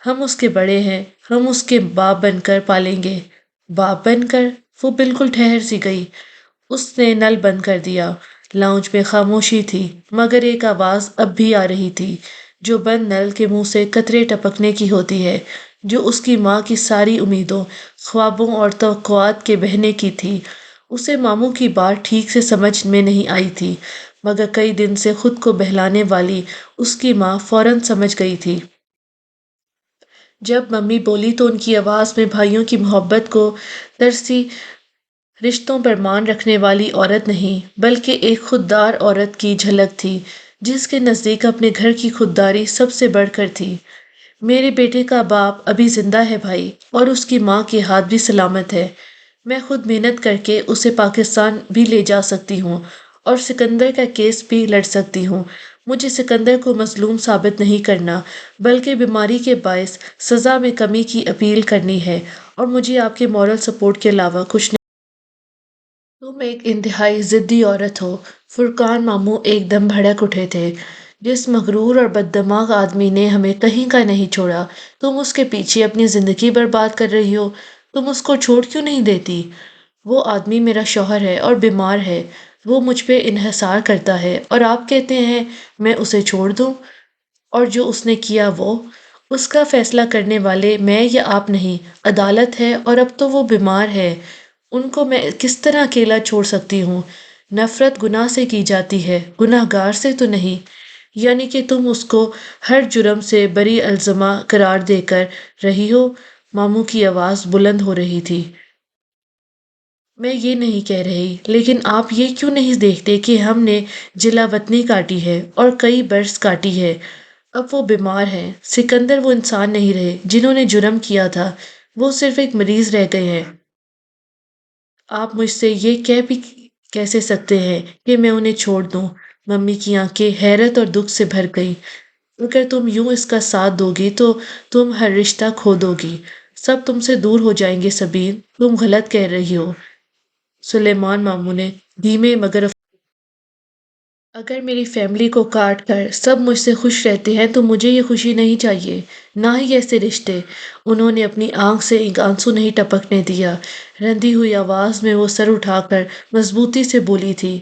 ہم اس کے بڑے ہیں، ہم اس کے باپ بن کر پالیں گے۔ باپ بن کر؟ وہ بالکل ٹھہر سی گئی۔ اس نے نل بند کر دیا۔ لاؤنج میں خاموشی تھی، مگر ایک آواز اب بھی آ رہی تھی، جو بند نل کے منہ سے قطرے ٹپکنے کی ہوتی ہے، جو اس کی ماں کی ساری امیدوں، خوابوں اور توقعات کے بہنے کی تھی۔ اسے ماموں کی بات ٹھیک سے سمجھ میں نہیں آئی تھی، مگر کئی دن سے خود کو بہلانے والی اس کی ماں فوراً سمجھ گئی تھی۔ جب ممی بولی تو ان کی آواز میں بھائیوں کی محبت کو ترسی رشتوں پر مان رکھنے والی عورت نہیں، بلکہ ایک خوددار عورت کی جھلک تھی، جس کے نزدیک اپنے گھر کی خودداری سب سے بڑھ کر تھی۔ میرے بیٹے کا باپ ابھی زندہ ہے بھائی، اور اس کی ماں کے ہاتھ بھی سلامت ہے۔ میں خود محنت کر کے اسے پاکستان بھی لے جا سکتی ہوں اور سکندر کا کیس بھی لڑ سکتی ہوں۔ مجھے سکندر کو مظلوم ثابت نہیں کرنا، بلکہ بیماری کے باعث سزا میں کمی کی اپیل کرنی ہے، اور مجھے آپ کے مورل سپورٹ کے علاوہ کچھ نہیں۔ تم ایک انتہائی ضدی عورت ہو۔ فرقان ماموں ایک دم بھڑک اٹھے تھے۔ جس مغرور اور بددماغ آدمی نے ہمیں کہیں کا نہیں چھوڑا، تم اس کے پیچھے اپنی زندگی برباد کر رہی ہو۔ تم اس کو چھوڑ کیوں نہیں دیتی؟ وہ آدمی میرا شوہر ہے اور بیمار ہے، وہ مجھ پہ انحصار کرتا ہے، اور آپ کہتے ہیں میں اسے چھوڑ دوں؟ اور جو اس نے کیا وہ، اس کا فیصلہ کرنے والے میں یا آپ نہیں، عدالت ہے، اور اب تو وہ بیمار ہے۔ ان کو میں کس طرح اکیلا چھوڑ سکتی ہوں؟ نفرت گناہ سے کی جاتی ہے، گناہ گار سے تو نہیں۔ یعنی کہ تم اس کو ہر جرم سے بری الزامہ قرار دے کر رہی ہو؟ ماموں کی آواز بلند ہو رہی تھی۔ میں یہ نہیں کہہ رہی، لیکن آپ یہ کیوں نہیں دیکھتے کہ ہم نے جلا وطنی کاٹی ہے اور کئی برس کاٹی ہے؟ اب وہ بیمار ہیں۔ سکندر وہ انسان نہیں رہے جنہوں نے جرم کیا تھا، وہ صرف ایک مریض رہ گئے ہیں۔ آپ مجھ سے یہ کہہ بھی کیسے سکتے ہیں کہ میں انہیں چھوڑ دوں؟ ممی کی آنکھیں حیرت اور دکھ سے بھر گئی۔ اگر تم یوں اس کا ساتھ دو گی تو تم ہر رشتہ کھو دو گی، سب تم سے دور ہو جائیں گے سبین، تم غلط کہہ رہی ہو۔ سلیمان ماموں نے دھیمے مگر اگر میری فیملی کو کاٹ کر سب مجھ سے خوش رہتے ہیں تو مجھے یہ خوشی نہیں چاہیے، نہ ہی ایسے رشتے۔ انہوں نے اپنی آنکھ سے ایک آنسو نہیں ٹپکنے دیا۔ رندی ہوئی آواز میں وہ سر اٹھا کر مضبوطی سے بولی تھی،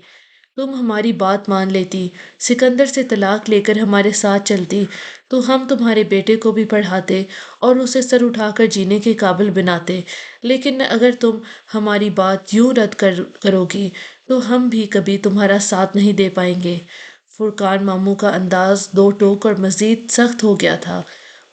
تم ہماری بات مان لیتی، سکندر سے طلاق لے کر ہمارے ساتھ چلتی، تو ہم تمہارے بیٹے کو بھی پڑھاتے اور اسے سر اٹھا کر جینے کے قابل بناتے۔ لیکن اگر تم ہماری بات یوں رد کرو گی تو ہم بھی کبھی تمہارا ساتھ نہیں دے پائیں گے۔ فرقان ماموں کا انداز دو ٹوک اور مزید سخت ہو گیا تھا۔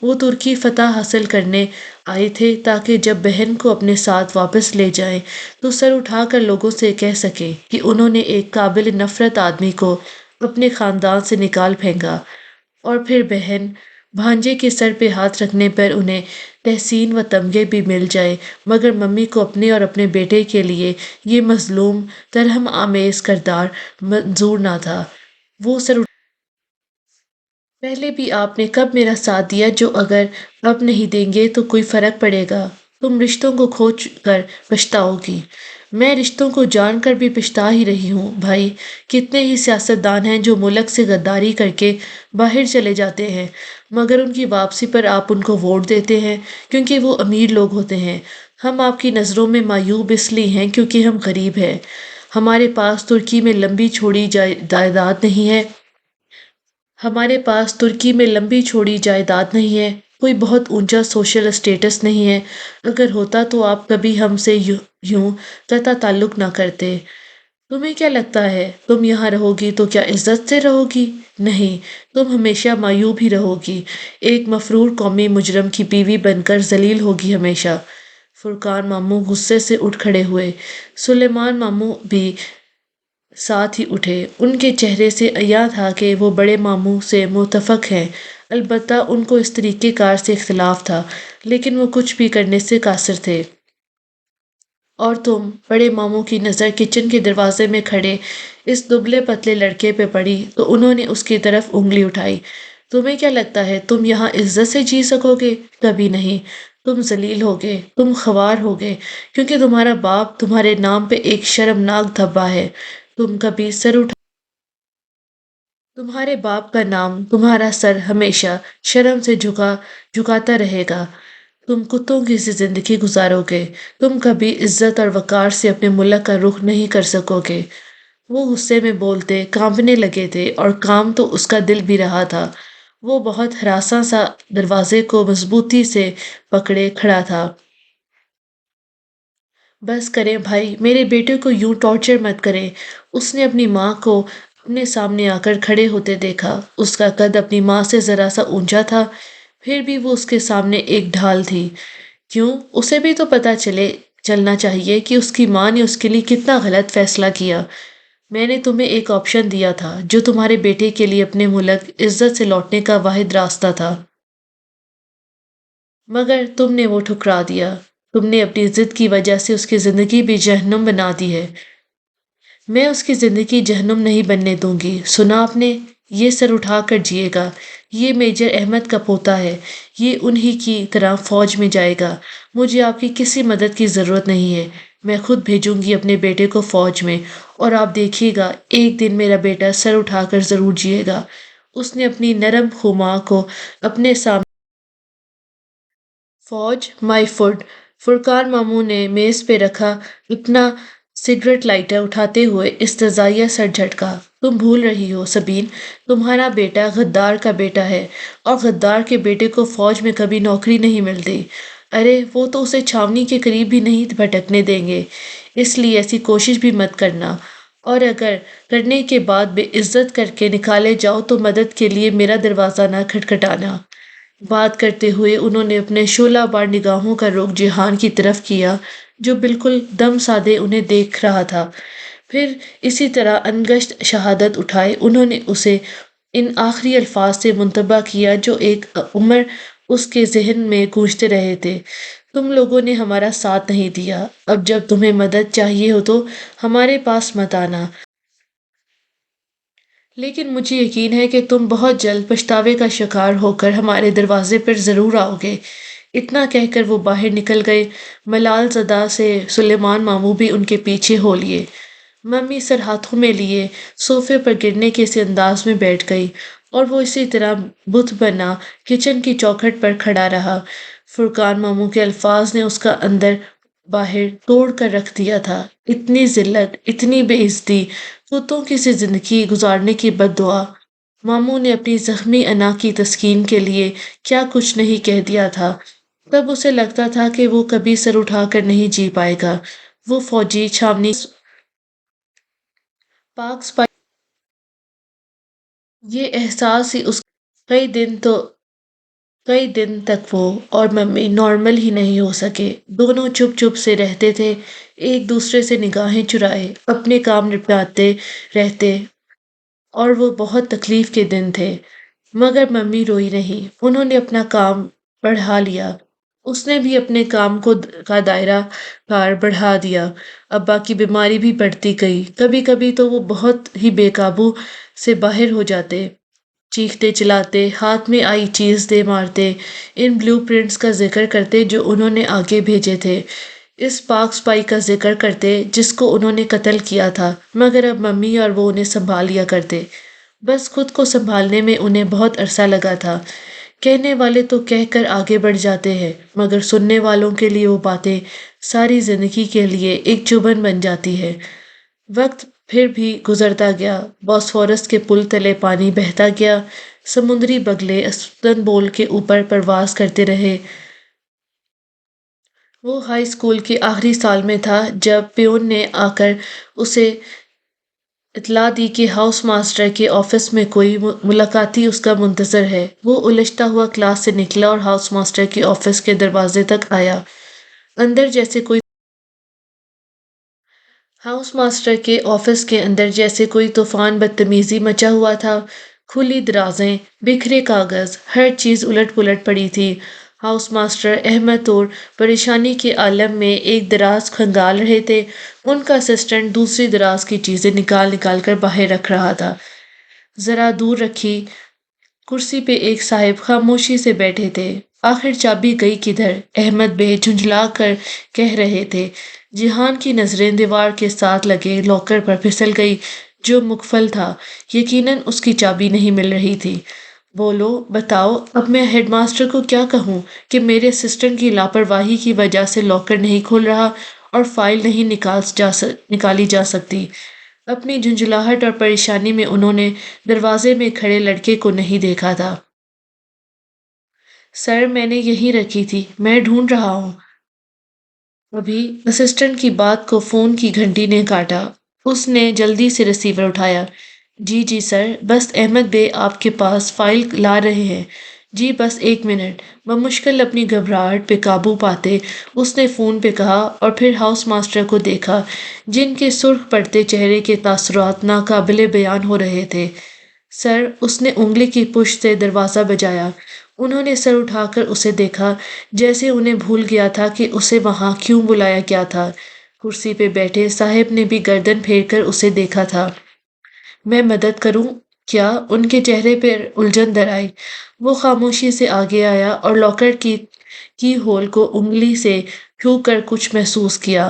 وہ ترکی فتح حاصل کرنے آئے تھے تاکہ جب بہن کو اپنے ساتھ واپس لے جائیں تو سر اٹھا کر لوگوں سے کہہ سکیں کہ انہوں نے ایک قابل نفرت آدمی کو اپنے خاندان سے نکال پھینکا، اور پھر بہن بھانجے کے سر پہ ہاتھ رکھنے پر انہیں تحسین و تمغے بھی مل جائے، مگر ممی کو اپنے اور اپنے بیٹے کے لیے یہ مظلوم ترحم آمیز کردار منظور نہ تھا۔ وہ سر پہلے بھی آپ نے کب میرا ساتھ دیا جو اگر اب نہیں دیں گے تو کوئی فرق پڑے گا؟ تم رشتوں کو کھو کر پچھتاؤ گی۔ میں رشتوں کو جان کر بھی پچھتا ہی رہی ہوں بھائی۔ کتنے ہی سیاستدان ہیں جو ملک سے غداری کر کے باہر چلے جاتے ہیں، مگر ان کی واپسی پر آپ ان کو ووٹ دیتے ہیں کیونکہ وہ امیر لوگ ہوتے ہیں۔ ہم آپ کی نظروں میں معیوب اس لیے ہیں کیونکہ ہم غریب ہیں۔ ہمارے پاس ترکی میں لمبی چھوڑی جائیداد نہیں ہے۔ ہمارے پاس ترکی میں لمبی چھوڑی جائیداد نہیں ہے، کوئی بہت اونچا سوشل اسٹیٹس نہیں ہے۔ اگر ہوتا تو آپ کبھی ہم سے یوں قطع تعلق نہ کرتے۔ تمہیں کیا لگتا ہے تم یہاں رہو گی تو کیا عزت سے رہو گی؟ نہیں، تم ہمیشہ معیوب ہی رہو گی، ایک مفرور قومی مجرم کی بیوی بن کر ذلیل ہوگی ہمیشہ۔ فرقان ماموں غصے سے اٹھ کھڑے ہوئے۔ سلیمان ماموں بھی ساتھ ہی اٹھے۔ ان کے چہرے سے عیاں تھا کہ وہ بڑے ماموں سے متفق ہیں، البتہ ان کو اس طریقہ کار سے اختلاف تھا، لیکن وہ کچھ بھی کرنے سے قاصر تھے۔ اور تم؟ بڑے ماموں کی نظر کچن کے دروازے میں کھڑے اس دبلے پتلے لڑکے پہ پڑی تو انہوں نے اس کی طرف انگلی اٹھائی۔ تمہیں کیا لگتا ہے تم یہاں عزت سے جی سکو گے؟ کبھی نہیں۔ تم ذلیل ہوگے، تم خوار ہوگے، کیونکہ تمہارا باپ تمہارے نام پہ ایک شرمناک دھبا ہے۔ تم کبھی سر تمہارے باپ کا نام، تمہارا سر ہمیشہ شرم سے جھکاتا رہے گا۔ تم کتوں کی سی زندگی گزارو گے۔ تم کبھی عزت اور وقار سے اپنے ملک کا رخ نہیں کر سکو گے۔ وہ غصے میں بولتے، کانپنے لگے تھے، اور کام تو اس کا دل بھی رہا تھا۔ وہ بہت ہراساں سا دروازے کو مضبوطی سے پکڑے کھڑا تھا۔ بس کریں بھائی، میرے بیٹے کو یوں ٹارچر مت کریں۔ اس نے اپنی ماں کو اپنے سامنے آ کر کھڑے ہوتے دیکھا۔ اس کا قد اپنی ماں سے ذرا سا اونچا تھا، پھر بھی وہ اس کے سامنے ایک ڈھال تھی۔ کیوں؟ اسے بھی تو پتہ چلنا چاہیے کہ اس کی ماں نے اس کے لیے کتنا غلط فیصلہ کیا۔ میں نے تمہیں ایک آپشن دیا تھا جو تمہارے بیٹے کے لیے اپنے ملک عزت سے لوٹنے کا واحد راستہ تھا، مگر تم نے وہ ٹھکرا دیا۔ تم نے اپنی ضد کی وجہ سے اس کی زندگی بھی جہنم بنا دی ہے۔ میں اس کی زندگی جہنم نہیں بننے دوں گی۔ سنا آپ نے؟ یہ سر اٹھا کر جیے گا۔ یہ میجر احمد کا پوتا ہے۔ یہ انہی کی طرح فوج میں جائے گا۔ مجھے آپ کی کسی مدد کی ضرورت نہیں ہے۔ میں خود بھیجوں گی اپنے بیٹے کو فوج میں، اور آپ دیکھیے گا ایک دن میرا بیٹا سر اٹھا کر ضرور جیے گا۔ اس نے اپنی نرم خما کو اپنے سامنے فوج مائی فوڈ، فرقان ماموں نے میز پہ رکھا اپنا سگریٹ لائٹر اٹھاتے ہوئے استزائیہ سر جھٹکا۔ تم بھول رہی ہو سبین، تمہارا بیٹا غدار کا بیٹا ہے، اور غدار کے بیٹے کو فوج میں کبھی نوکری نہیں ملتی۔ ارے وہ تو اسے چھاونی کے قریب بھی نہیں بھٹکنے دیں گے، اس لیے ایسی کوشش بھی مت کرنا، اور اگر کرنے کے بعد بے عزت کر کے نکالے جاؤ تو مدد کے لیے میرا دروازہ نہ کھٹکھٹانا۔ بات کرتے ہوئے انہوں نے اپنے شعلہ بار نگاہوں کا رخ جہان کی طرف کیا، جو بالکل دم سادے انہیں دیکھ رہا تھا۔ پھر اسی طرح انگشت شہادت اٹھائے انہوں نے اسے ان آخری الفاظ سے منتبہ کیا جو ایک عمر اس کے ذہن میں گونجتے رہے تھے۔ تم لوگوں نے ہمارا ساتھ نہیں دیا، اب جب تمہیں مدد چاہیے ہو تو ہمارے پاس مت آنا، لیکن مجھے یقین ہے کہ تم بہت جلد پچھتاوے کا شکار ہو کر ہمارے دروازے پر ضرور آؤ گے۔ اتنا کہہ کر وہ باہر نکل گئے۔ ملال زدہ سے سلیمان ماموں بھی ان کے پیچھے ہو لیے۔ ممی سر ہاتھوں میں لیے صوفے پر گرنے کے سے انداز میں بیٹھ گئی، اور وہ اسی طرح بت بنا کچن کی چوکھٹ پر کھڑا رہا۔ فرقان ماموں کے الفاظ نے اس کا اندر باہر توڑ کر رکھ دیا تھا۔ اتنی ذلت، اتنی بے عزتی، کتوں کی سی زندگی گزارنے کی بد دعا۔ ماموں نے اپنی زخمی انا کی تسکین کے لیے کیا کچھ نہیں کہہ دیا تھا۔ تب اسے لگتا تھا کہ وہ کبھی سر اٹھا کر نہیں جی پائے گا۔ وہ فوجی چھاونی پاک سپاہی، یہ احساس ہی اس کئی دن تو کئی دن تک وہ اور ممی نارمل ہی نہیں ہو سکے۔ دونوں چپ چپ سے رہتے تھے، ایک دوسرے سے نگاہیں چرائے اپنے کام نپٹاتے رہتے، اور وہ بہت تکلیف کے دن تھے۔ مگر ممی روئی نہیں، انہوں نے اپنا کام بڑھا لیا۔ اس نے بھی اپنے کام کا دائرہ کار بڑھا دیا۔ ابا کی بیماری بھی بڑھتی گئی، کبھی کبھی تو وہ بہت ہی بے قابو سے باہر ہو جاتے، چیختے چلاتے، ہاتھ میں آئی چیز دے مارتے، ان بلیو پرنٹس کا ذکر کرتے جو انہوں نے آگے بھیجے تھے، اس پاک سپائی کا ذکر کرتے جس کو انہوں نے قتل کیا تھا، مگر اب ممی اور وہ انہیں سنبھال لیا کرتے۔ بس خود کو سنبھالنے میں انہیں بہت عرصہ لگا تھا۔ کہنے والے تو کہہ کر آگے بڑھ جاتے ہیں، مگر سننے والوں کے لیے وہ باتیں ساری زندگی کے لیے ایک چبھن بن جاتی ہے۔ وقت پھر بھی گزرتا گیا، بوسفورس کے پل تلے پانی بہتا گیا، سمندری بگلے استنبول کے اوپر پرواز کرتے رہے۔ وہ ہائی اسکول کے آخری سال میں تھا جب پیون نے آ کر اسے اطلاع دی کہ ہاؤس ماسٹر کے آفس میں کوئی ملاقاتی اس کا منتظر ہے۔ وہ الجھتا ہوا کلاس سے نکلا اور ہاؤس ماسٹر کے آفس کے دروازے تک آیا۔ اندر جیسے کوئی ہاؤس ماسٹر کے آفس کے اندر جیسے کوئی طوفان بدتمیزی مچا ہوا تھا۔ کھلی درازیں، بکھرے کاغذ، ہر چیز الٹ پلٹ پڑی تھی۔ ہاؤس ماسٹر احمد طور پریشانی کے عالم میں ایک دراز کھنگال رہے تھے۔ ان کا اسسٹنٹ دوسری دراز کی چیزیں نکال نکال کر باہر رکھ رہا تھا۔ ذرا دور رکھی کرسی پہ ایک صاحب خاموشی سے بیٹھے تھے۔ آخر چابی گئی کدھر؟ احمد بے جھنجھلا کر کہہ رہے تھے۔ جہان کی نظریں دیوار کے ساتھ لگے لاکر پر پھسل گئی۔ جو مقفل تھا۔ یقیناً اس کی چابی نہیں مل رہی تھی۔ بولو، بتاؤ، اب میں ہیڈ ماسٹر کو کیا کہوں کہ میرے اسسٹنٹ کی لاپرواہی کی وجہ سے لاکر نہیں کھل رہا اور فائل نہیں نکالی جا سکتی۔ اپنی جھنجھلاہٹ اور پریشانی میں انہوں نے دروازے میں کھڑے لڑکے کو نہیں دیکھا تھا۔ سر، میں نے یہیں رکھی تھی، میں ڈھونڈ رہا ہوں۔ ابھی اسسٹنٹ کی بات کو فون کی گھنٹی نے کاٹا۔ اس نے جلدی سے ریسیور اٹھایا۔ جی جی سر، بس احمد بے آپ کے پاس فائل لا رہے ہیں۔ جی بس ایک منٹ۔ بمشکل اپنی گھبراہٹ پہ قابو پاتے اس نے فون پہ کہا اور پھر ہاؤس ماسٹر کو دیکھا جن کے سرخ پڑتے چہرے کے تاثرات ناقابل بیان ہو رہے تھے۔ سر، اس نے انگلی کی پشت سے دروازہ بجایا۔ انہوں نے سر اٹھا کر اسے دیکھا، جیسے انہیں بھول گیا تھا کہ اسے وہاں کیوں بلایا گیا تھا۔ کرسی پہ بیٹھے صاحب نے بھی گردن پھیر کر اسے دیکھا تھا۔ میں مدد کروں کیا؟ ان کے چہرے پر الجھن در آئی۔ وہ خاموشی سے آگے آیا اور لاکر کی ہول کو انگلی سے چھو کر کچھ محسوس کیا۔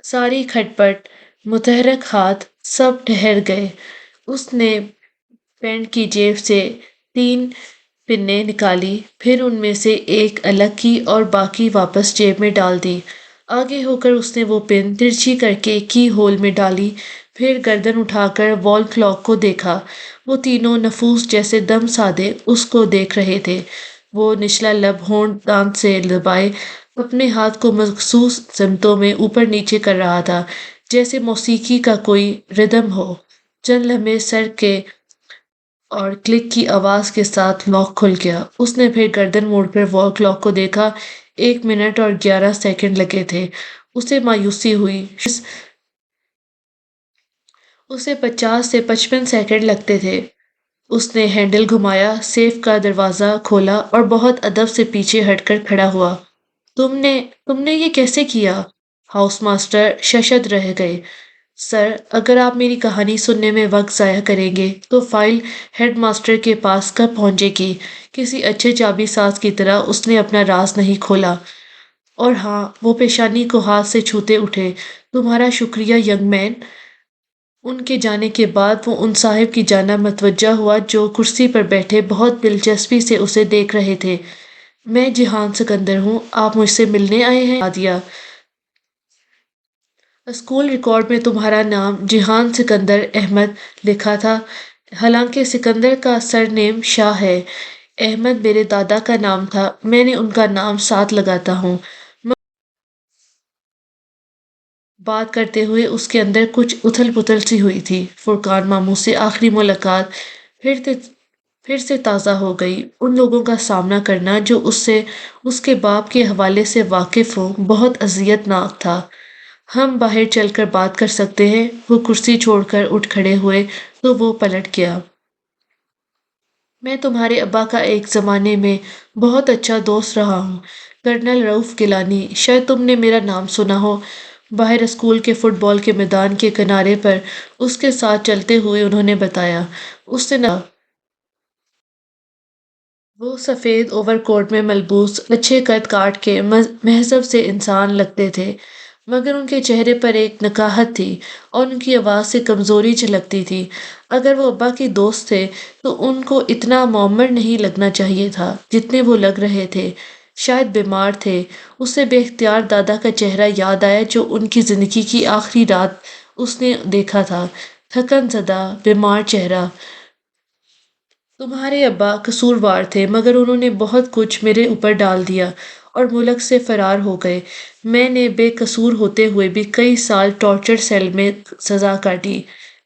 ساری کھٹ پٹ، متحرک ہاتھ سب ٹھہر گئے۔ اس نے پینٹ کی جیب سے 3 پنیں نکالی، پھر ان میں سے ایک الگ کی اور باقی واپس جیب میں ڈال دی۔ آگے ہو کر اس نے وہ پن ترچھی کر کے کی ہول میں ڈالی، پھر گردن اٹھا کر وال کلاک کو دیکھا۔ وہ تینوں نفوس جیسے دم سادے اس کو دیکھ رہے تھے۔ وہ نچلا لب ہونٹ دانت سے دبائے اپنے ہاتھ کو مخصوص سمتوں میں اوپر نیچے کر رہا تھا، جیسے موسیقی کا کوئی ردم ہو۔ چند لمحے سر کے اور کلک کی آواز کے ساتھ لاک کھل گیا۔ اس نے پھر گردن موڑ کر وال کلاک کو دیکھا۔ 1 منٹ اور 11 سیکنڈ لگے تھے۔ اسے مایوسی ہوئی۔ اسے 50 سے 55 سیکنڈ لگتے تھے۔ اس نے ہینڈل گھمایا، سیف کا دروازہ کھولا اور بہت ادب سے پیچھے ہٹ کر کھڑا ہوا۔ تم نے یہ کیسے کیا؟ ہاؤس ماسٹر ششد رہ گئے۔ سر، اگر آپ میری کہانی سننے میں وقت ضائع کریں گے تو فائل ہیڈ ماسٹر کے پاس کب پہنچے گی؟ کسی اچھے چابی ساز کی طرح اس نے اپنا راز نہیں کھولا۔ اور ہاں، وہ پیشانی کو ہاتھ سے چھوتے اٹھے، تمہارا شکریہ ینگ مین۔ ان کے جانے کے بعد وہ ان صاحب کی جانب متوجہ ہوا جو کرسی پر بیٹھے بہت دلچسپی سے اسے دیکھ رہے تھے۔ میں جہان سکندر ہوں، آپ مجھ سے ملنے آئے ہیں؟ دیا اسکول ریکارڈ میں تمہارا نام جہان سکندر احمد لکھا تھا، حالانکہ سکندر کا سر نیم شاہ ہے۔ احمد میرے دادا کا نام تھا، میں نے ان کا نام ساتھ لگاتا ہوں۔ بات کرتے ہوئے اس کے اندر کچھ اتھل پتھل سی ہوئی تھی۔ فرقان ماموں سے آخری ملاقات پھر سے تازہ ہو گئی۔ ان لوگوں کا سامنا کرنا جو اس کے باپ کے حوالے سے واقف ہوں بہت اذیت ناک تھا۔ ہم باہر چل کر بات کر سکتے ہیں؟ وہ کرسی چھوڑ کر اٹھ کھڑے ہوئے تو وہ پلٹ گیا۔ میں تمہارے ابا کا ایک زمانے میں بہت اچھا دوست رہا ہوں، کرنل رؤف گیلانی، شاید تم نے میرا نام سنا ہو۔ باہر اسکول کے فٹ بال کے میدان کے کنارے پر اس کے ساتھ چلتے ہوئے انہوں نے بتایا۔ اس نے وہ سفید اوور کوٹ میں ملبوس اچھے قد کاٹ کے مہذب سے انسان لگتے تھے، مگر ان کے چہرے پر ایک نکاہت تھی اور ان کی آواز سے کمزوری جھلکتی تھی۔ اگر وہ ابا کے دوست تھے تو ان کو اتنا معمر نہیں لگنا چاہیے تھا جتنے وہ لگ رہے تھے۔ شاید بیمار تھے۔ اسے بے اختیار دادا کا چہرہ یاد آیا جو ان کی زندگی کی آخری رات اس نے دیکھا تھا، تھکن زدہ بیمار چہرہ۔ تمہارے ابا قصوروار تھے مگر انہوں نے بہت کچھ میرے اوپر ڈال دیا اور ملک سے فرار ہو گئے۔ میں نے بے قصور ہوتے ہوئے بھی کئی سال ٹارچر سیل میں سزا کاٹی۔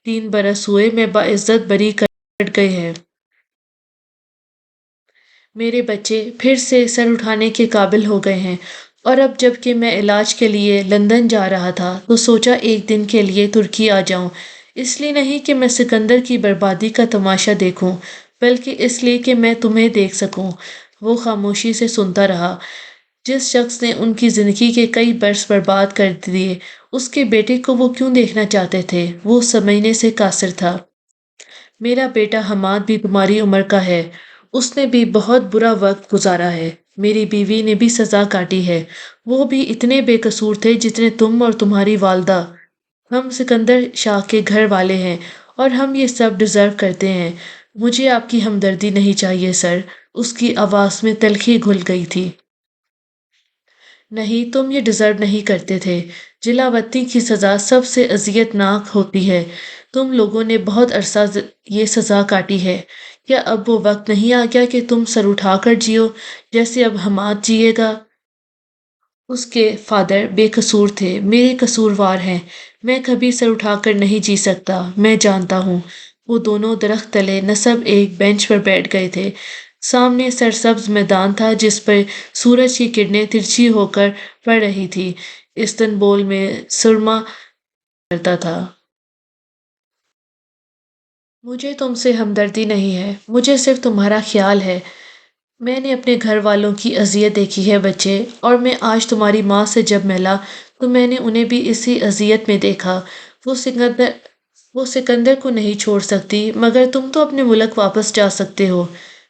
3 برس ہوئے میں باعزت بری کٹ گئے ہیں۔ میرے بچے پھر سے سر اٹھانے کے قابل ہو گئے ہیں، اور اب جب کہ میں علاج کے لیے لندن جا رہا تھا تو سوچا ایک دن کے لیے ترکی آ جاؤں، اس لیے نہیں کہ میں سکندر کی بربادی کا تماشا دیکھوں بلکہ اس لیے کہ میں تمہیں دیکھ سکوں۔ وہ خاموشی سے سنتا رہا۔ جس شخص نے ان کی زندگی کے کئی برس برباد کر دیے، اس کے بیٹے کو وہ کیوں دیکھنا چاہتے تھے؟ وہ سمجھنے سے قاصر تھا۔ میرا بیٹا حماد بھی تمہاری عمر کا ہے، اس نے بھی بہت برا وقت گزارا ہے۔ میری بیوی نے بھی سزا کاٹی ہے، وہ بھی اتنے بے قصور تھے جتنے تم اور تمہاری والدہ۔ ہم سکندر شاہ کے گھر والے ہیں اور ہم یہ سب ڈیزرو کرتے ہیں۔ مجھے آپ کی ہمدردی نہیں چاہیے سر۔ اس کی آواز میں تلخی گھل گئی تھی۔ نہیں، تم یہ ڈیزرو نہیں کرتے تھے۔ جلاوطنی کی سزا سب سے اذیت ناک ہوتی ہے۔ تم لوگوں نے بہت عرصہ یہ سزا کاٹی ہے۔ کیا اب وہ وقت نہیں آ گیا کہ تم سر اٹھا کر جیو جیسے اب حماد جیے گا؟ اس کے فادر بے قصور تھے، میرے قصوروار ہیں۔ میں کبھی سر اٹھا کر نہیں جی سکتا، میں جانتا ہوں۔ وہ دونوں درخت تلے نصب ایک بینچ پر بیٹھ گئے تھے۔ سامنے سرسبز میدان تھا جس پر سورج کی کرنیں ترچھی ہو کر پڑ رہی تھی۔ استنبول میں سرما کرتا تھا۔ مجھے تم سے ہمدردی نہیں ہے، مجھے صرف تمہارا خیال ہے۔ میں نے اپنے گھر والوں کی اذیت دیکھی ہے بچے، اور میں آج تمہاری ماں سے جب ملا تو میں نے انہیں بھی اسی اذیت میں دیکھا۔ وہ سکندر وہ سکندر کو نہیں چھوڑ سکتی، مگر تم تو اپنے ملک واپس جا سکتے ہو۔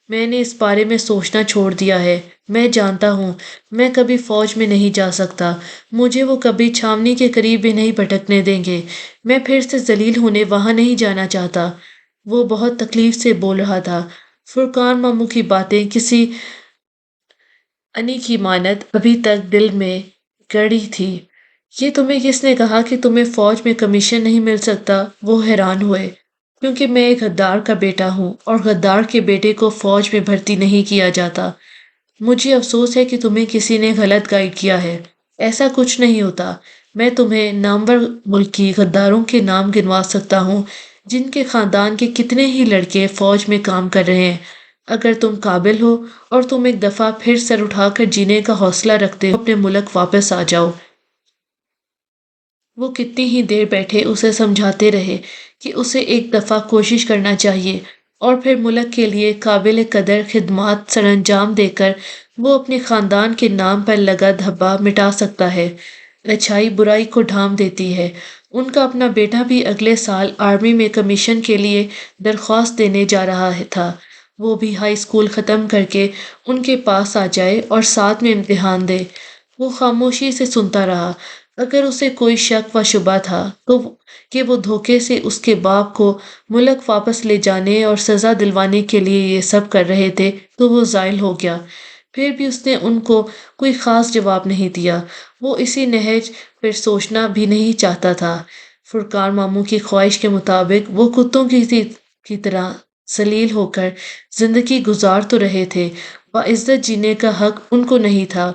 میں نے اس بارے میں سوچنا چھوڑ دیا ہے۔ میں جانتا ہوں میں کبھی فوج میں نہیں جا سکتا۔ مجھے وہ کبھی چھاونی کے قریب بھی نہیں بھٹکنے دیں گے۔ میں پھر سے ذلیل ہونے وہاں نہیں جانا چاہتا۔ وہ بہت تکلیف سے بول رہا تھا۔ فرقان ماموں کی باتیں کسی انی کی مانند ابھی تک دل میں گڑی تھی۔ یہ تمہیں کس نے کہا کہ تمہیں فوج میں کمیشن نہیں مل سکتا؟ وہ حیران ہوئے۔ کیونکہ میں ایک غدار کا بیٹا ہوں اور غدار کے بیٹے کو فوج میں بھرتی نہیں کیا جاتا۔ مجھے افسوس ہے کہ تمہیں کسی نے غلط گائیڈ کیا ہے۔ ایسا کچھ نہیں ہوتا۔ میں تمہیں نامور ملکی غداروں کے نام گنوا سکتا ہوں جن کے خاندان کے کتنے ہی لڑکے فوج میں کام کر رہے ہیں۔ اگر تم قابل ہو اور تم ایک دفعہ پھر سر اٹھا کر جینے کا حوصلہ رکھتے ہو، اپنے ملک واپس آ جاؤ۔ وہ کتنی ہی دیر بیٹھے اسے سمجھاتے رہے کہ اسے ایک دفعہ کوشش کرنا چاہیے اور پھر ملک کے لیے قابل قدر خدمات سر انجام دے کر وہ اپنے خاندان کے نام پر لگا دھبا مٹا سکتا ہے۔ اچھائی برائی کو ڈھانپ دیتی ہے۔ ان کا اپنا بیٹا بھی اگلے سال آرمی میں کمیشن کے لیے درخواست دینے جا رہا تھا۔ وہ بھی ہائی اسکول ختم کر کے ان کے پاس آ جائے اور ساتھ میں امتحان دے۔ وہ خاموشی سے سنتا رہا۔ اگر اسے کوئی شک و شبہ تھا تو کہ وہ دھوکے سے اس کے باپ کو ملک واپس لے جانے اور سزا دلوانے کے لیے یہ سب کر رہے تھے تو وہ زائل ہو گیا۔ پھر بھی اس نے ان کو کوئی خاص جواب نہیں دیا۔ وہ اسی نہج پر سوچنا بھی نہیں چاہتا تھا۔ فرقان ماموں کی خواہش کے مطابق وہ کتوں کی طرح ذلیل ہو کر زندگی گزار تو رہے تھے، باعزت جینے کا حق ان کو نہیں تھا۔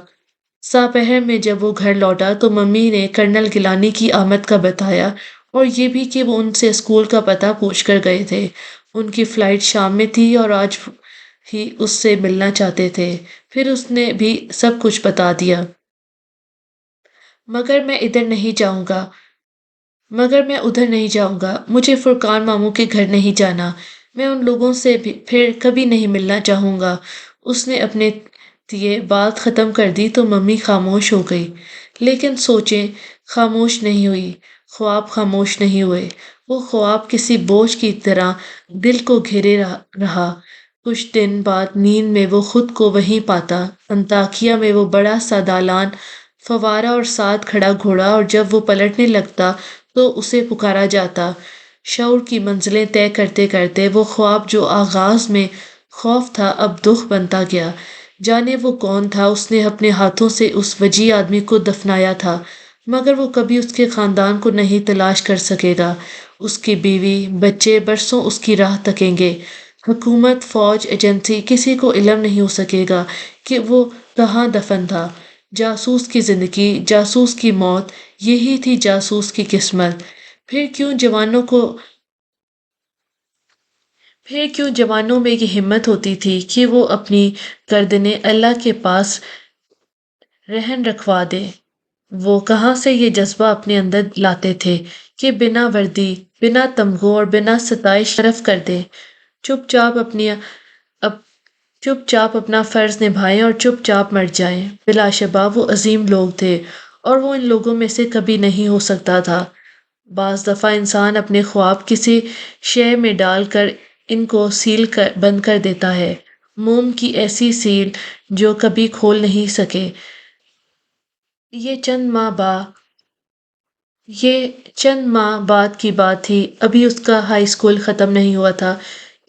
ساپہر میں جب وہ گھر لوٹا تو ممی نے کرنل گیلانی کی آمد کا بتایا اور یہ بھی کہ وہ ان سے اسکول کا پتہ پوچھ کر گئے تھے۔ ان کی فلائٹ شام میں تھی اور آج ہی اس سے ملنا چاہتے تھے۔ پھر اس نے بھی سب کچھ بتا دیا۔ مگر میں ادھر نہیں جاؤں گا۔ مجھے فرقان ماموں کے گھر نہیں جانا۔ میں ان لوگوں سے بھی پھر کبھی نہیں ملنا چاہوں گا۔ اس نے اپنے تئیں بات ختم کر دی تو ممی خاموش ہو گئی۔ لیکن سوچیں خاموش نہیں ہوئی، خواب خاموش نہیں ہوئے۔ وہ خواب کسی بوجھ کی طرح دل کو گھیرے رہا۔ کچھ دن بعد نیند میں وہ خود کو وہیں پاتا، انطاکیہ میں وہ بڑا سا دالان، فوارہ اور ساتھ کھڑا گھوڑا، اور جب وہ پلٹنے لگتا تو اسے پکارا جاتا۔ شعور کی منزلیں طے کرتے کرتے وہ خواب جو آغاز میں خوف تھا اب دکھ بنتا گیا۔ جانے وہ کون تھا، اس نے اپنے ہاتھوں سے اس وجیع آدمی کو دفنایا تھا، مگر وہ کبھی اس کے خاندان کو نہیں تلاش کر سکے گا۔ اس کی بیوی بچے برسوں اس کی راہ تکیں گے۔ حکومت، فوج، ایجنسی، کسی کو علم نہیں ہو سکے گا کہ وہ کہاں دفن تھا۔ جاسوس کی زندگی، جاسوس کی موت، یہی تھی جاسوس کی قسمت۔ پھر کیوں جوانوں میں یہ ہمت ہوتی تھی کہ وہ اپنی گردنیں اللہ کے پاس رہن رکھوا دیں؟ وہ کہاں سے یہ جذبہ اپنے اندر لاتے تھے کہ بنا وردی، بنا تمغوں اور بنا ستائش طرف کر دیں، چپ چاپ اپنا فرض نبھائیں اور چپ چاپ مر جائیں؟ بلا شبہ وہ عظیم لوگ تھے اور وہ ان لوگوں میں سے کبھی نہیں ہو سکتا تھا۔ بعض دفعہ انسان اپنے خواب کسی شے میں ڈال کر ان کو بند کر دیتا ہے، موم کی ایسی سیل جو کبھی کھول نہیں سکے۔ یہ چند ماہ یہ چند ماہ بعد کی بات تھی، ابھی اس کا ہائی اسکول ختم نہیں ہوا تھا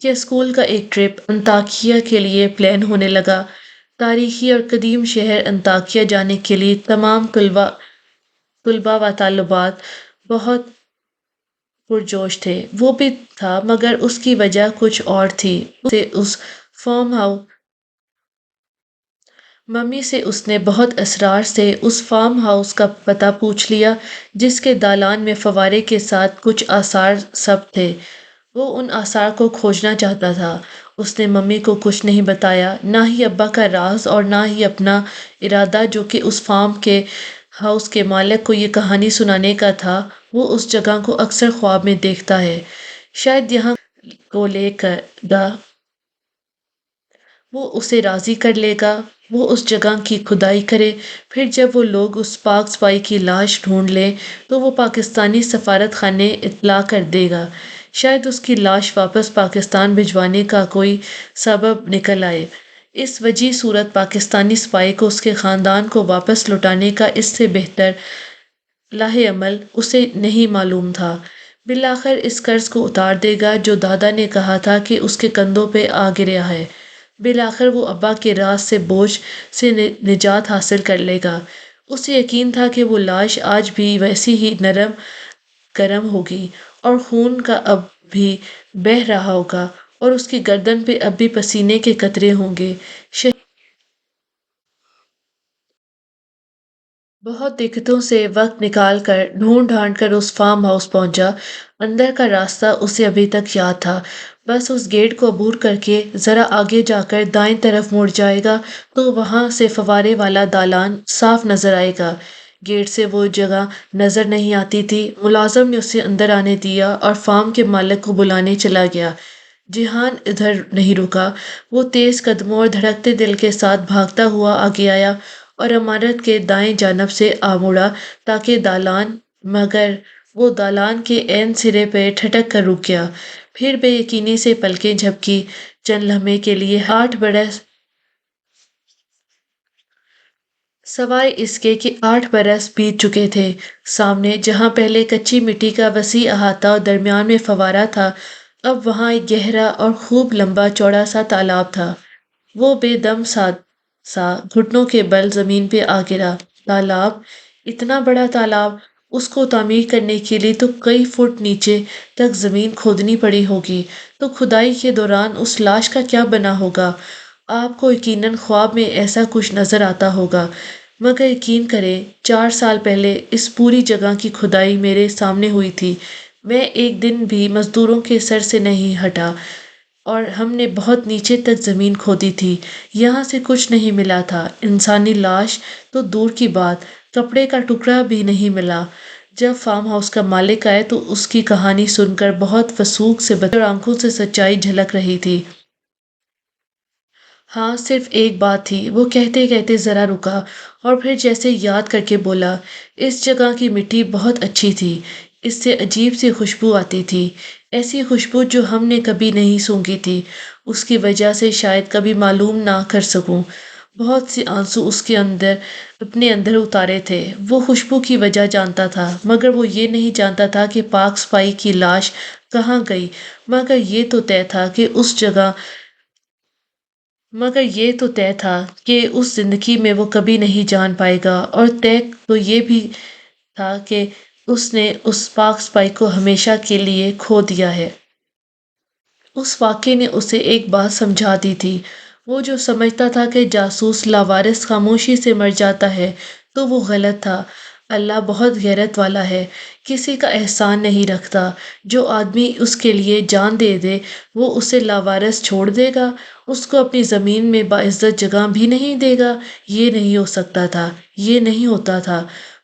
کہ اسکول کا ایک ٹرپ انطاکیہ کے لیے پلان ہونے لگا۔ تاریخی اور قدیم شہر انطاکیہ جانے کے لیے تمام طلباء و طالبات بہت پرجوش تھے۔ وہ بھی تھا، مگر اس کی وجہ کچھ اور تھی۔ اس فارم ہاؤس ممی سے اس نے بہت اصرار سے اس فارم ہاؤس کا پتہ پوچھ لیا، جس کے دالان میں فوارے کے ساتھ کچھ آثار ثبت تھے۔ وہ ان آثار کو کھوجنا چاہتا تھا۔ اس نے ممی کو کچھ نہیں بتایا، نہ ہی ابا کا راز اور نہ ہی اپنا ارادہ جو کہ اس فارم ہاؤس کے مالک کو یہ کہانی سنانے کا تھا۔ وہ اس جگہ کو اکثر خواب میں دیکھتا ہے، شاید یہاں کو لے گا، وہ اسے راضی کر لے گا، وہ اس جگہ کی کھدائی کرے، پھر جب وہ لوگ اس پاک سپاہی کی لاش ڈھونڈ لیں تو وہ پاکستانی سفارت خانے اطلاع کر دے گا، شاید اس کی لاش واپس پاکستان بھجوانے کا کوئی سبب نکل آئے۔ اس وجہ صورت پاکستانی سپاہی کو اس کے خاندان کو واپس لوٹانے کا اس سے بہتر لاہ عمل اسے نہیں معلوم تھا۔ بالآخر اس قرض کو اتار دے گا جو دادا نے کہا تھا کہ اس کے کندھوں پہ آ گرا ہے۔ بالآخر وہ ابا کے راز سے بوجھ سے نجات حاصل کر لے گا۔ اسے یقین تھا کہ وہ لاش آج بھی ویسی ہی نرم گرم ہوگی اور خون کا اب بھی بہہ رہا ہوگا اور اس کی گردن پہ اب بھی پسینے کے قطرے ہوں گے۔ بہت دقتوں سے وقت نکال کر ڈھونڈ ڈھانڈ کر اس فارم ہاؤس پہنچا۔ اندر کا راستہ اسے ابھی تک یاد تھا۔ بس اس گیٹ کو عبور کر کے ذرا آگے جا کر دائیں طرف مڑ جائے گا تو وہاں سے فوارے والا دالان صاف نظر آئے گا۔ گیٹ سے وہ جگہ نظر نہیں آتی تھی۔ ملازم نے اسے اندر آنے دیا اور فارم کے مالک کو بلانے چلا گیا۔ جہان ادھر نہیں رکا۔ وہ تیز قدموں اور دھڑکتے دل کے ساتھ بھاگتا ہوا آگے آیا اور عمارت کے دائیں جانب سے آ مڑا تاکہ مگر وہ دالان کے عین سرے پہ ٹھٹک کر رک گیا۔ پھر بے یقینی سے پلکیں جھپکی۔ چند لمحے کے لیے 8 برس، سوائے اس کے کہ 8 برس بیت چکے تھے۔ سامنے جہاں پہلے کچی مٹی کا وسیع احاطہ اور درمیان میں فوارہ تھا، اب وہاں ایک گہرا اور خوب لمبا چوڑا سا تالاب تھا۔ وہ بے دم سا گھٹنوں کے بل زمین پہ آ گرا۔ تالاب! اتنا بڑا تالاب! اس کو تعمیر کرنے کے لیے تو کئی فٹ نیچے تک زمین کھودنی پڑی ہوگی، تو کھدائی کے دوران اس لاش کا کیا بنا ہوگا؟ آپ کو یقیناً خواب میں ایسا کچھ نظر آتا ہوگا، مگر یقین کریں 4 سال پہلے اس پوری جگہ کی کھدائی میرے سامنے ہوئی تھی۔ میں ایک دن بھی مزدوروں کے سر سے نہیں ہٹا اور ہم نے بہت نیچے تک زمین کھودی تھی۔ یہاں سے کچھ نہیں ملا تھا، انسانی لاش تو دور کی بات، کپڑے کا ٹکڑا بھی نہیں ملا۔ جب فارم ہاؤس کا مالک آیا تو اس کی کہانی سن کر بہت وثوق سے بچے اور آنکھوں سے سچائی جھلک رہی تھی۔ ہاں، صرف ایک بات تھی، وہ کہتے کہتے ذرا رکا اور پھر جیسے یاد کر کے بولا، اس جگہ کی مٹی بہت اچھی تھی، اس سے عجیب سی خوشبو آتی تھی، ایسی خوشبو جو ہم نے کبھی نہیں سونگھی تھی۔ اس کی وجہ سے شاید کبھی معلوم نہ کر سکوں۔ بہت سے آنسو اس کے اپنے اندر اتارے تھے۔ وہ خوشبو کی وجہ جانتا تھا، مگر وہ یہ نہیں جانتا تھا کہ پاک سپاہی کی لاش کہاں گئی۔ مگر یہ تو طے تھا کہ اس زندگی میں وہ کبھی نہیں جان پائے گا، اور طے تو یہ بھی تھا کہ اس نے اس پاک سپاہی کو ہمیشہ کے لیے کھو دیا ہے۔ اس واقعے نے اسے ایک بات سمجھا دی تھی۔ وہ جو سمجھتا تھا کہ جاسوس لاوارث خاموشی سے مر جاتا ہے تو وہ غلط تھا۔ اللہ بہت غیرت والا ہے، کسی کا احسان نہیں رکھتا۔ جو آدمی اس کے لیے جان دے دے وہ اسے لاوارث چھوڑ دے گا، اس کو اپنی زمین میں باعزت جگہ بھی نہیں دے گا؟ یہ نہیں ہو سکتا تھا، یہ نہیں ہوتا تھا۔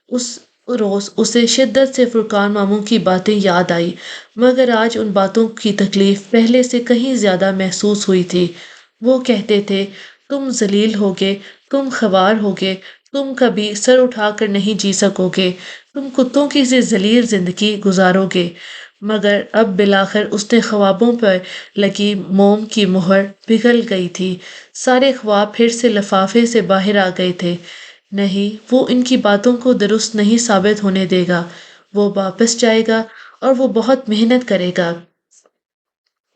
اس روز اسے شدت سے فرقان ماموں کی باتیں یاد آئی، مگر آج ان باتوں کی تکلیف پہلے سے کہیں زیادہ محسوس ہوئی تھی۔ وہ کہتے تھے، تم ذلیل ہوگے، تم خوار ہوگے، تم کبھی سر اٹھا کر نہیں جی سکو گے، تم کتوں کی سی ذلیل زندگی گزارو گے۔ مگر اب بالآخر اس نے خوابوں پر لگی موم کی مہر پگھل گئی تھی، سارے خواب پھر سے لفافے سے باہر آ گئے تھے۔ نہیں، وہ ان کی باتوں کو درست نہیں ثابت ہونے دے گا۔ وہ واپس جائے گا اور وہ بہت محنت کرے گا،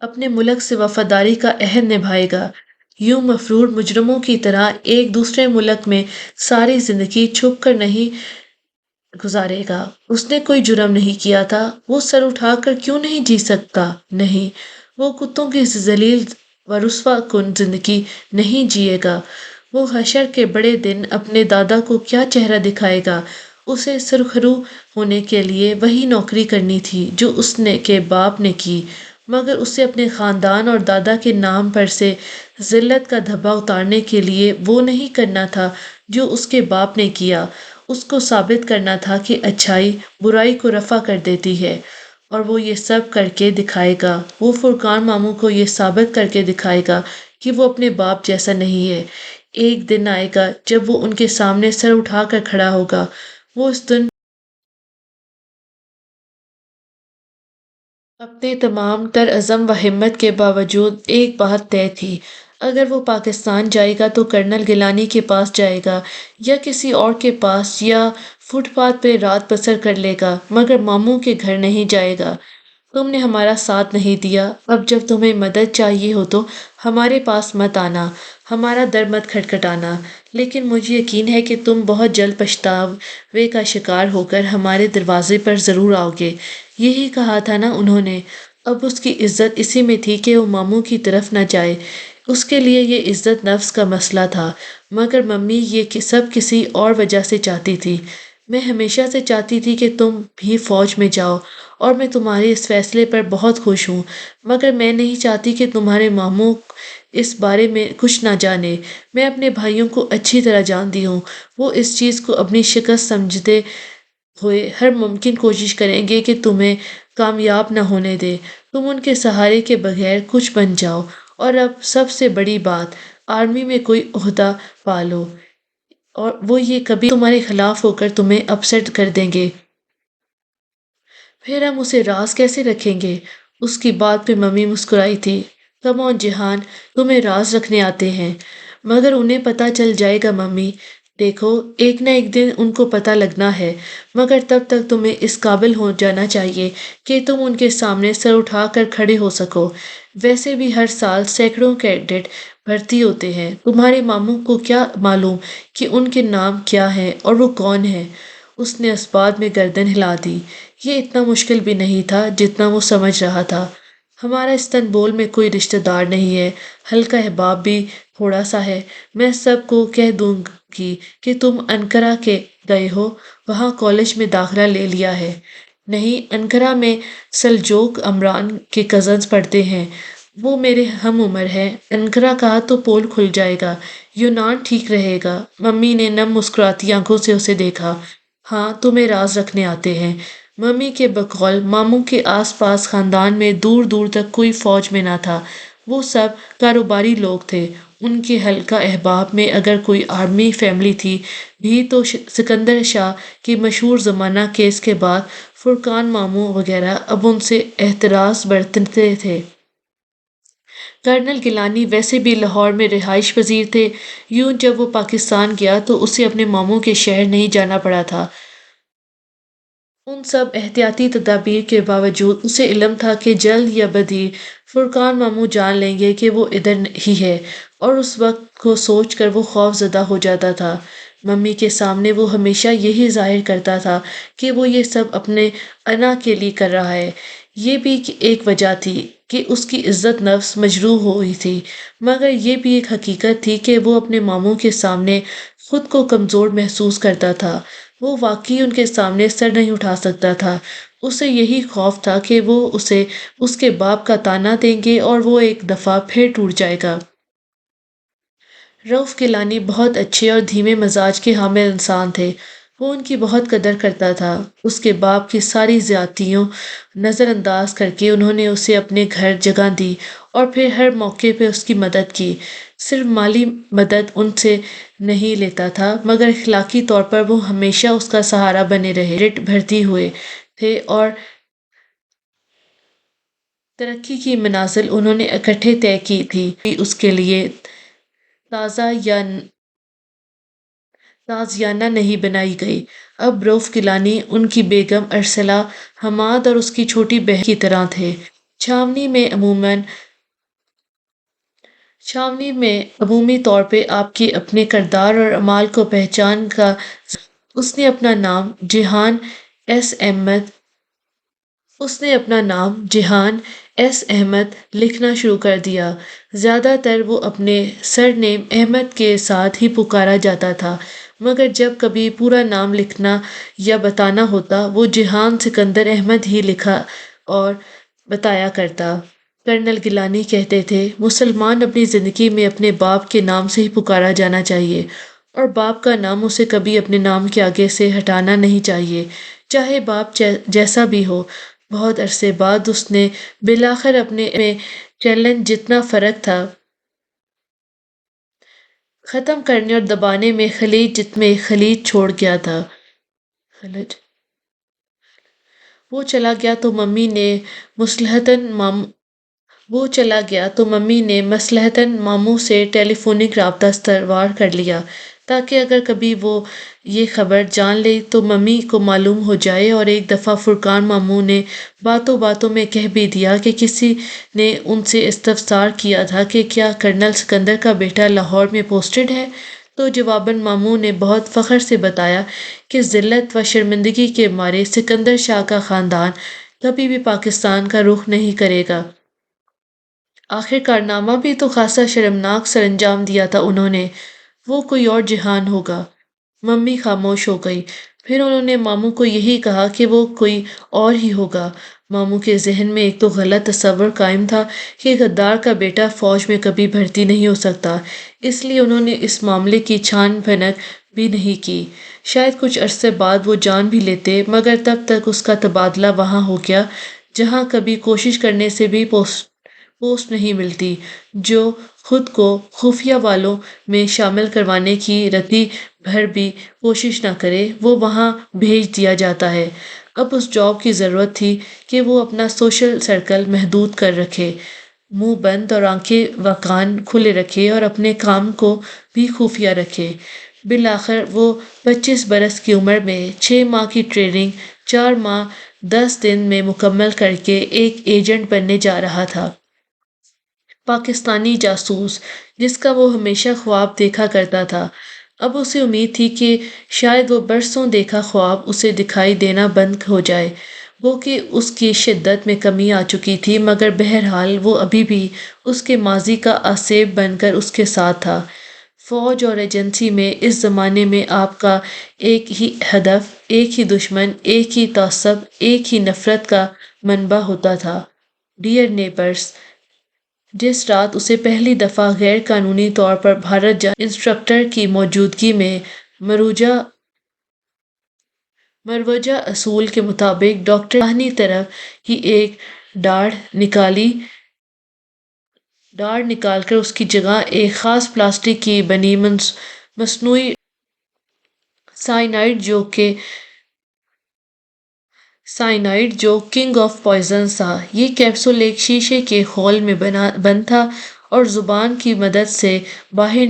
اپنے ملک سے وفاداری کا عہد نبھائے گا، یوں مفرور مجرموں کی طرح ایک دوسرے ملک میں ساری زندگی چھپ کر نہیں گزارے گا۔ اس نے کوئی جرم نہیں کیا تھا، وہ سر اٹھا کر کیوں نہیں جی سکتا؟ نہیں، وہ کتوں کی ذلیل و رسوا کن زندگی نہیں جیے گا۔ وہ حشر کے بڑے دن اپنے دادا کو کیا چہرہ دکھائے گا؟ اسے سرخرو ہونے کے لیے وہی نوکری کرنی تھی جو اس نے کے باپ نے کی، مگر اسے اپنے خاندان اور دادا کے نام پر سے ذلت کا دھبا اتارنے کے لیے وہ نہیں کرنا تھا جو اس کے باپ نے کیا۔ اس کو ثابت کرنا تھا کہ اچھائی برائی کو رفع کر دیتی ہے، اور وہ یہ سب کر کے دکھائے گا۔ وہ فرقان ماموں کو یہ ثابت کر کے دکھائے گا کہ وہ اپنے باپ جیسا نہیں ہے۔ ایک دن آئے گا جب وہ ان کے سامنے سر اٹھا کر کھڑا ہوگا۔ وہ اس دن اپنے تمام تر عزم و ہمت کے باوجود ایک بات طے تھی، اگر وہ پاکستان جائے گا تو کرنل گیلانی کے پاس جائے گا یا کسی اور کے پاس، یا فٹ پاتھ پہ رات بسر کر لے گا، مگر ماموں کے گھر نہیں جائے گا۔ تم نے ہمارا ساتھ نہیں دیا، اب جب تمہیں مدد چاہیے ہو تو ہمارے پاس مت آنا، ہمارا در مت کھٹکھٹانا، لیکن مجھے یقین ہے کہ تم بہت جلد پچھتاوے کا شکار ہو کر ہمارے دروازے پر ضرور آؤ گے۔ یہی کہا تھا نا انہوں نے؟ اب اس کی عزت اسی میں تھی کہ وہ ماموں کی طرف نہ جائے، اس کے لیے یہ عزت نفس کا مسئلہ تھا، مگر ممی یہ سب کسی اور وجہ سے چاہتی تھی۔ میں ہمیشہ سے چاہتی تھی کہ تم بھی فوج میں جاؤ، اور میں تمہارے اس فیصلے پر بہت خوش ہوں، مگر میں نہیں چاہتی کہ تمہارے ماموں اس بارے میں کچھ نہ جانے۔ میں اپنے بھائیوں کو اچھی طرح جانتی ہوں، وہ اس چیز کو اپنی شکست سمجھتے ہوئے ہر ممکن کوشش کریں گے کہ تمہیں کامیاب نہ ہونے دے، تم ان کے سہارے کے بغیر کچھ بن جاؤ، اور اب سب سے بڑی بات، آرمی میں کوئی عہدہ پالو، اور وہ یہ کبھی تمہارے خلاف ہو کر تمہیں اپسیٹ کر دیں گے۔ پھر ہم اسے راز کیسے رکھیں گے؟ اس کی بات پہ ممی مسکرائی تھی۔ کم آن جہان، تمہیں راز رکھنے آتے ہیں، مگر انہیں پتہ چل جائے گا ممی۔ دیکھو، ایک نہ ایک دن ان کو پتہ لگنا ہے، مگر تب تک تمہیں اس قابل ہو جانا چاہیے کہ تم ان کے سامنے سر اٹھا کر کھڑے ہو سکو۔ ویسے بھی ہر سال سینکڑوں کیڈٹ بھرتی ہوتے ہیں، تمہارے ماموں کو کیا معلوم کہ ان کے نام کیا ہیں اور وہ کون ہیں؟ اس نے اسباد میں گردن ہلا دی۔ یہ اتنا مشکل بھی نہیں تھا جتنا وہ سمجھ رہا تھا۔ ہمارا استنبول میں کوئی رشتہ دار نہیں ہے، حلقہ احباب بھی تھوڑا سا ہے۔ میں سب کو کہہ دوں گی کہ تم انقرہ کے گئے ہو، وہاں کالج میں داخلہ لے لیا ہے۔ نہیں، انقرہ میں سلجوق عمران کے کزنز پڑھتے ہیں، وہ میرے ہم عمر ہیں۔ انقرہ کہا تو پول کھل جائے گا، یونان ٹھیک رہے گا۔ ممی نے نم مسکراتی آنکھوں سے اسے دیکھا۔ ہاں، تمہیں راز رکھنے آتے ہیں۔ ممی کے بقول ماموں کے آس پاس خاندان میں دور دور تک کوئی فوج میں نہ تھا، وہ سب کاروباری لوگ تھے۔ ان کے حلقہ احباب میں اگر کوئی آرمی فیملی تھی بھی تو سکندر شاہ کی مشہور زمانہ کیس کے بعد فرقان ماموں وغیرہ اب ان سے احتراز برتتے تھے۔ کرنل گیلانی ویسے بھی لاہور میں رہائش پذیر تھے، یوں جب وہ پاکستان گیا تو اسے اپنے ماموں کے شہر نہیں جانا پڑا تھا۔ ان سب احتیاطی تدابیر کے باوجود اسے علم تھا کہ جلد یا بدیر فرقان ماموں جان لیں گے کہ وہ ادھر ہی ہے، اور اس وقت کو سوچ کر وہ خوف زدہ ہو جاتا تھا۔ ممی کے سامنے وہ ہمیشہ یہی ظاہر کرتا تھا کہ وہ یہ سب اپنے انا کے لیے کر رہا ہے۔ یہ بھی ایک وجہ تھی کہ اس کی عزت نفس مجروح ہوئی تھی، مگر یہ بھی ایک حقیقت تھی کہ وہ اپنے ماموں کے سامنے خود کو کمزور محسوس کرتا تھا۔ وہ واقعی ان کے سامنے سر نہیں اٹھا سکتا تھا۔ اسے یہی خوف تھا کہ وہ اسے اس کے باپ کا طعنہ دیں گے اور وہ ایک دفعہ پھر ٹوٹ جائے گا۔ رؤف گیلانی بہت اچھے اور دھیمے مزاج کے حامل انسان تھے، وہ ان کی بہت قدر کرتا تھا۔ اس کے باپ کی ساری زیادتیوں نظر انداز کر کے انہوں نے اسے اپنے گھر جگہ دی اور پھر ہر موقع پہ اس کی مدد کی۔ صرف مالی مدد ان سے نہیں لیتا تھا، مگر اخلاقی طور پر وہ ہمیشہ اس کا سہارا بنے رہے۔ کیڈٹ بھرتی ہوئے تھے اور ترقی کی منازل انہوں نے اکٹھے طے کی تھی۔ اس کے لیے تازہ یا تازیانہ نہیں بنائی گئی۔ اب روف گیلانی ان کی بیگم ارسلہ حماد اور اس کی چھوٹی بہن کی طرح تھے۔ چھاونی میں عمومی طور پہ آپ کے اپنے کردار اور اعمال کو پہچان کا اس نے اپنا نام جہان ایس احمد لکھنا شروع کر دیا۔ زیادہ تر وہ اپنے سر نیم احمد کے ساتھ ہی پکارا جاتا تھا، مگر جب کبھی پورا نام لکھنا یا بتانا ہوتا وہ جہان سکندر احمد ہی لکھا اور بتایا کرتا۔ کرنل گیلانی کہتے تھے، مسلمان اپنی زندگی میں اپنے باپ کے نام سے ہی پکارا جانا چاہیے اور باپ کا نام اسے کبھی اپنے نام کے آگے سے ہٹانا نہیں چاہیے، چاہے باپ جیسا بھی ہو۔ بہت عرصے بعد اس نے بالآخر اپنے میں چیلنج جتنا فرق تھا ختم کرنے اور دبانے میں خلیج چھوڑ گیا تھا۔ وہ چلا گیا تو ممی نے مصلحتاً ماموں سے ٹیلی فونک رابطہ استوار کر لیا تاکہ اگر کبھی وہ یہ خبر جان لے تو ممی کو معلوم ہو جائے، اور ایک دفعہ فرقان ماموں نے باتوں باتوں میں کہہ بھی دیا کہ کسی نے ان سے استفسار کیا تھا کہ کیا کرنل سکندر کا بیٹا لاہور میں پوسٹڈ ہے، تو جواباً ماموں نے بہت فخر سے بتایا کہ ذلت و شرمندگی کے مارے سکندر شاہ کا خاندان کبھی بھی پاکستان کا رخ نہیں کرے گا۔ آخر کارنامہ بھی تو خاصا شرمناک سر انجام دیا تھا انہوں نے، وہ کوئی اور جہان ہوگا۔ ممی خاموش ہو گئی، پھر انہوں نے ماموں کو یہی کہا کہ وہ کوئی اور ہی ہوگا۔ ماموں کے ذہن میں ایک تو غلط تصور قائم تھا کہ غدار کا بیٹا فوج میں کبھی بھرتی نہیں ہو سکتا، اس لیے انہوں نے اس معاملے کی چھان بھنک بھی نہیں کی۔ شاید کچھ عرصے بعد وہ جان بھی لیتے، مگر تب تک اس کا تبادلہ وہاں ہو گیا جہاں کبھی کوشش کرنے سے بھی پوسٹ نہیں ملتی، جو خود کو خفیہ والوں میں شامل کروانے کی رتی بھر بھی کوشش نہ کرے وہ وہاں بھیج دیا جاتا ہے۔ اب اس جاب کی ضرورت تھی کہ وہ اپنا سوشل سرکل محدود کر رکھے، منہ بند اور آنکھیں و کان کھلے رکھے اور اپنے کام کو بھی خفیہ رکھے۔ بالآخر وہ 25 برس کی عمر میں 6 ماہ کی ٹریننگ 4 ماہ 10 دن میں مکمل کر کے ایک ایجنٹ بننے جا رہا تھا، پاکستانی جاسوس جس کا وہ ہمیشہ خواب دیکھا کرتا تھا۔ اب اسے امید تھی کہ شاید وہ برسوں دیکھا خواب اسے دکھائی دینا بند ہو جائے، گو کہ اس کی شدت میں کمی آ چکی تھی، مگر بہرحال وہ ابھی بھی اس کے ماضی کا آسیب بن کر اس کے ساتھ تھا۔ فوج اور ایجنسی میں اس زمانے میں آپ کا ایک ہی ہدف، ایک ہی دشمن، ایک ہی تعصب، ایک ہی نفرت کا منبع ہوتا تھا، ڈیئر نیبرز۔ جس رات اسے پہلی دفعہ غیر قانونی طور پر بھارت جانے انسٹرکٹر کی موجودگی میں مروجہ اصول کے مطابق ڈاکٹر باہنی طرف ہی ایک ڈاڑ نکال کر اس کی جگہ ایک خاص پلاسٹک کی بنی مصنوعی سائنائڈ جو کنگ آف پوائزنز تھا۔ یہ کیپسول ایک شیشے کے خول میں بند تھا اور زبان کی مدد سے باہر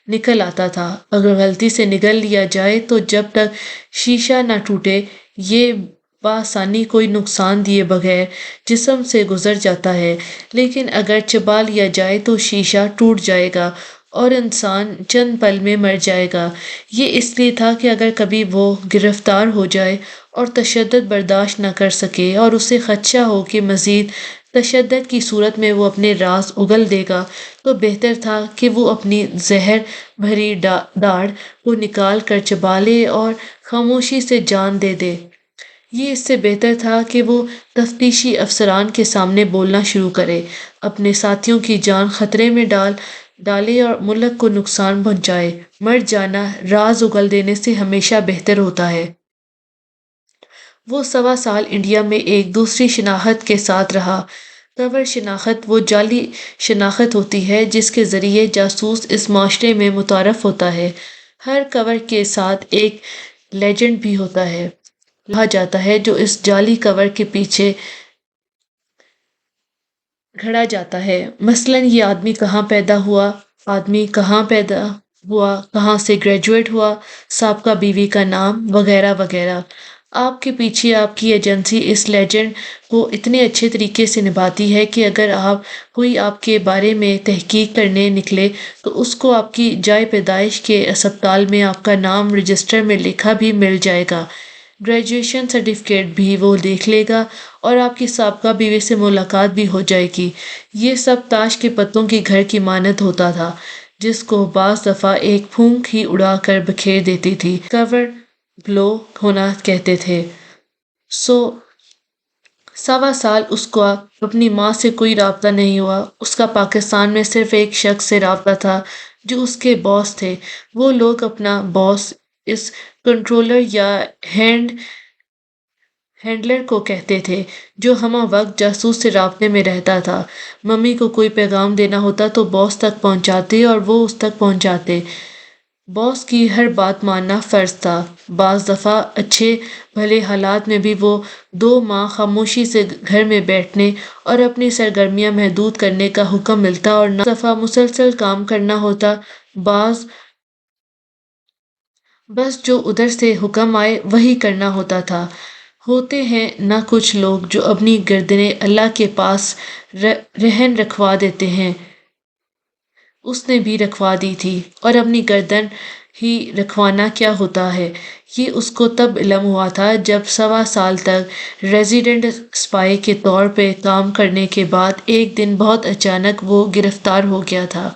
نکل آتا تھا۔ اگر غلطی سے نگل لیا جائے تو جب تک شیشہ نہ ٹوٹے یہ بآسانی کوئی نقصان دیے بغیر جسم سے گزر جاتا ہے، لیکن اگر چبا لیا جائے تو شیشہ ٹوٹ جائے گا اور انسان چند پل میں مر جائے گا۔ یہ اس لیے تھا کہ اگر کبھی وہ گرفتار ہو جائے اور تشدد برداشت نہ کر سکے اور اسے خدشہ ہو کہ مزید تشدد کی صورت میں وہ اپنے راز اگل دے گا، تو بہتر تھا کہ وہ اپنی زہر بھری ڈاڑ کو نکال کر چبا لے اور خاموشی سے جان دے دے۔ یہ اس سے بہتر تھا کہ وہ تفتیشی افسران کے سامنے بولنا شروع کرے، اپنے ساتھیوں کی جان خطرے میں ڈالے اور ملک کو نقصان پہنچائے۔ مر جانا راز اگل دینے سے ہمیشہ بہتر ہوتا ہے۔ وہ 1.25 سال انڈیا میں ایک دوسری شناخت کے ساتھ رہا۔ کور شناخت وہ جعلی شناخت ہوتی ہے جس کے ذریعے جاسوس اس معاشرے میں متعارف ہوتا ہے۔ ہر کور کے ساتھ ایک لیجنڈ بھی ہوتا ہے، کہا جاتا ہے، جو اس جعلی کور کے پیچھے گھڑا جاتا ہے۔ مثلاً یہ آدمی کہاں پیدا ہوا، آدمی کہاں پیدا ہوا، کہاں سے گریجویٹ ہوا، سابقہ بیوی کا نام وغیرہ وغیرہ۔ آپ کے پیچھے آپ کی ایجنسی اس لیجنڈ کو اتنے اچھے طریقے سے نبھاتی ہے کہ اگر کوئی آپ کے بارے میں تحقیق کرنے نکلے تو اس کو آپ کی جائے پیدائش کے اسپتال میں آپ کا نام رجسٹر میں لکھا بھی مل جائے گا، گریجویشن سرٹیفکیٹ بھی وہ دیکھ لے گا اور آپ کی سابقہ بیوی سے ملاقات بھی ہو جائے گی۔ یہ سب تاش کے پتوں کی گھر کی مانند ہوتا تھا جس کو بعض دفعہ ایک پھونک ہی اڑا کر بکھیر دیتی تھی، کور بلو ہونا کہتے تھے۔ سو 1.25 سال اس کا اپنی ماں سے کوئی رابطہ نہیں ہوا۔ اس کا پاکستان میں صرف ایک شخص سے رابطہ تھا جو اس کے باس تھے۔ وہ لوگ اپنا باس اس کنٹرولر یا ہینڈلر کو کہتے تھے جو ہمہ وقت جاسوس سے رابطے میں رہتا تھا۔ ممی کو کوئی پیغام دینا ہوتا تو باس تک پہنچاتے اور وہ اس تک پہنچاتے۔ باس کی ہر بات ماننا فرض تھا۔ بعض دفعہ اچھے بھلے حالات میں بھی وہ 2 ماہ خاموشی سے گھر میں بیٹھنے اور اپنی سرگرمیاں محدود کرنے کا حکم ملتا اور بعض دفعہ مسلسل کام کرنا ہوتا۔ بس جو ادھر سے حکم آئے وہی کرنا ہوتا تھا۔ ہوتے ہیں نہ کچھ لوگ جو اپنی گردنیں اللہ کے پاس رہن رکھوا دیتے ہیں۔ اس نے بھی رکھوا دی تھی، اور اپنی گردن ہی رکھوانا کیا ہوتا ہے یہ اس کو تب علم ہوا تھا جب 1.25 سال تک ریزیڈنٹ اسپائی کے طور پہ کام کرنے کے بعد ایک دن بہت اچانک وہ گرفتار ہو گیا تھا۔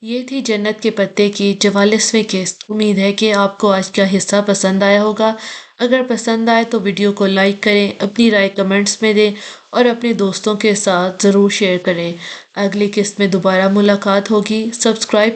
یہ تھی جنت کے پتے کی 44ویں قسط۔ امید ہے کہ آپ کو آج کا حصہ پسند آیا ہوگا۔ اگر پسند آئے تو ویڈیو کو لائک کریں، اپنی رائے کمنٹس میں دیں اور اپنے دوستوں کے ساتھ ضرور شیئر کریں۔ اگلی قسط میں دوبارہ ملاقات ہوگی۔ سبسکرائب